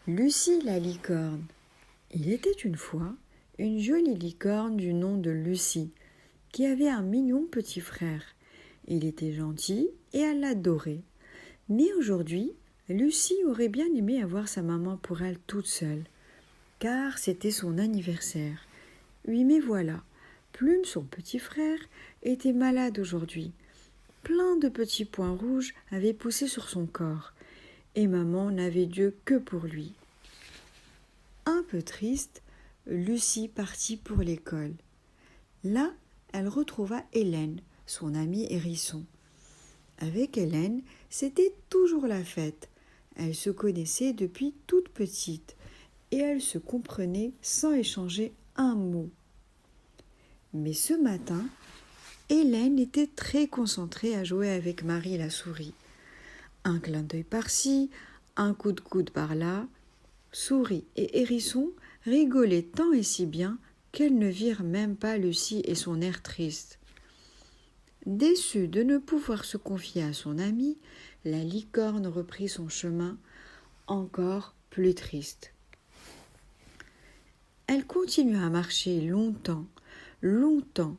Lucie la licorne. Il était une fois une jolie licorne du nom de Lucie, qui avait un mignon petit frère. Il était gentil et elle l'adorait. Mais aujourd'hui, Lucie aurait bien aimé avoir sa maman pour elle toute seule, car c'était son anniversaire. Oui, mais voilà, Plume, son petit frère, était malade aujourd'hui. Plein de petits points rouges avaient poussé sur son corps, et maman n'avait Dieu que pour lui. Un peu triste, Lucie partit pour l'école. Là, elle retrouva Hélène, son amie hérisson. Avec Hélène, c'était toujours la fête. Elles se connaissaient depuis toute petite et elles se comprenaient sans échanger un mot. Mais ce matin, Hélène était très concentrée à jouer avec Marie la souris. Un clin d'œil par-ci, un coup de coude par-là. Souris et hérisson rigolaient tant et si bien qu'elles ne virent même pas Lucie et son air triste. Déçue de ne pouvoir se confier à son amie, la licorne reprit son chemin, encore plus triste. Elle continua à marcher longtemps, longtemps.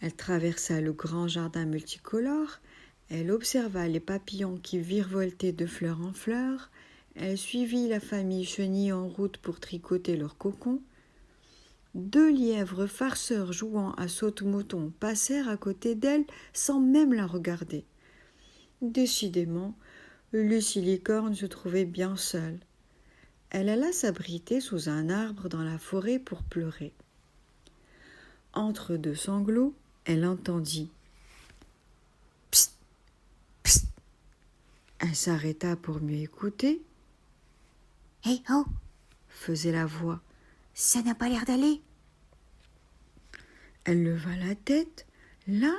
Elle traversa le grand jardin multicolore, elle observa les papillons qui virevoltaient de fleur en fleur, elle suivit la famille chenille en route pour tricoter leurs cocons. 2 lièvres farceurs jouant à saute-mouton passèrent à côté d'elle sans même la regarder. Décidément, Lucie Licorne se trouvait bien seule. Elle alla s'abriter sous un arbre dans la forêt pour pleurer. Entre 2 sanglots, elle entendit « Psst, psst !» Elle s'arrêta pour mieux écouter. « Hé, oh !» faisait la voix. « Ça n'a pas l'air d'aller. » Elle leva la tête. Là,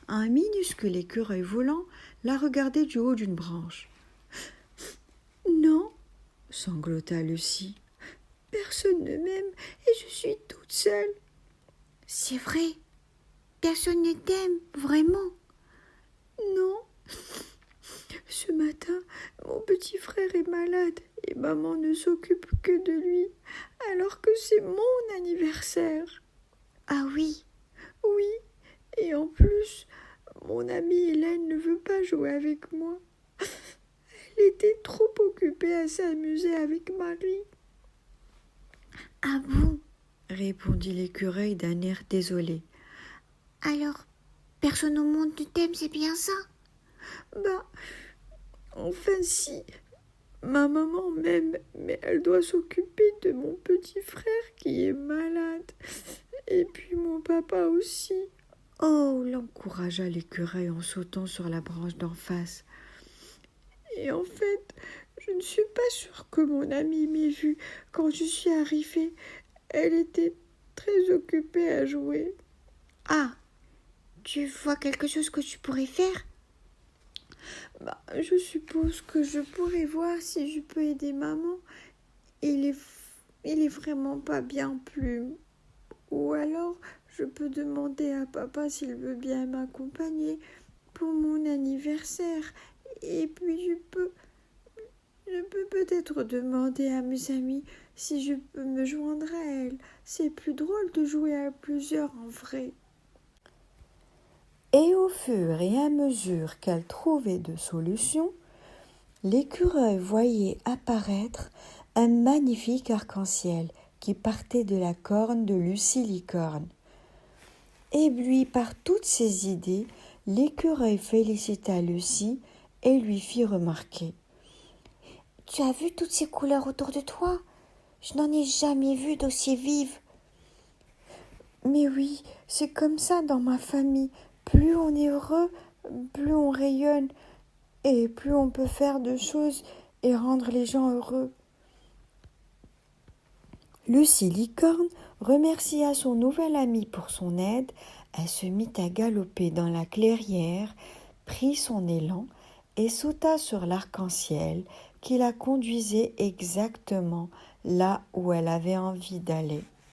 un minuscule écureuil volant la regardait du haut d'une branche. « Non !» sanglota Lucie. « Personne ne m'aime et je suis toute seule. »« C'est vrai. Personne ne t'aime, vraiment. »« Non. Ce matin, mon petit frère est malade et maman ne s'occupe que de lui, alors que c'est mon anniversaire. »« Ah oui. » »« Oui, et en plus, mon amie Hélène ne veut pas jouer avec moi. Elle était trop occupée à s'amuser avec Marie. »« Ah bon ?» répondit l'écureuil d'un air désolé. « Alors, personne au monde ne t'aime, c'est bien ça ?»« Bah, enfin si, ma maman m'aime, mais elle doit s'occuper de mon petit frère qui est malade. Et puis mon papa aussi. » Oh, l'encouragea l'écureuil en sautant sur la branche d'en face. Et en fait, je ne suis pas sûre que mon amie m'ait vue quand je suis arrivée. Elle était très occupée à jouer. »« Ah, tu vois quelque chose que tu pourrais faire ?»« Je suppose que je pourrais voir si je peux aider maman. Il est vraiment pas bien, Plume. Ou alors, je peux demander à papa s'il veut bien m'accompagner pour mon anniversaire. Et puis, je peux peut-être demander à mes amis si je peux me joindre à elle. C'est plus drôle de jouer à plusieurs en vrai. » Et au fur et à mesure qu'elle trouvait de solutions, l'écureuil voyait apparaître un magnifique arc-en-ciel qui partait de la corne de Lucie Licorne. Ébloui par toutes ces idées, l'écureuil félicita Lucie et lui fit remarquer. « Tu as vu toutes ces couleurs autour de toi ? Je n'en ai jamais vu d'aussi vives. »« Mais oui, c'est comme ça dans ma famille. Plus on est heureux, plus on rayonne et plus on peut faire de choses et rendre les gens heureux. » Lucie Licorne remercia son nouvel ami pour son aide. Elle se mit à galoper dans la clairière, prit son élan et sauta sur l'arc-en-ciel qui la conduisait exactement là où elle avait envie d'aller.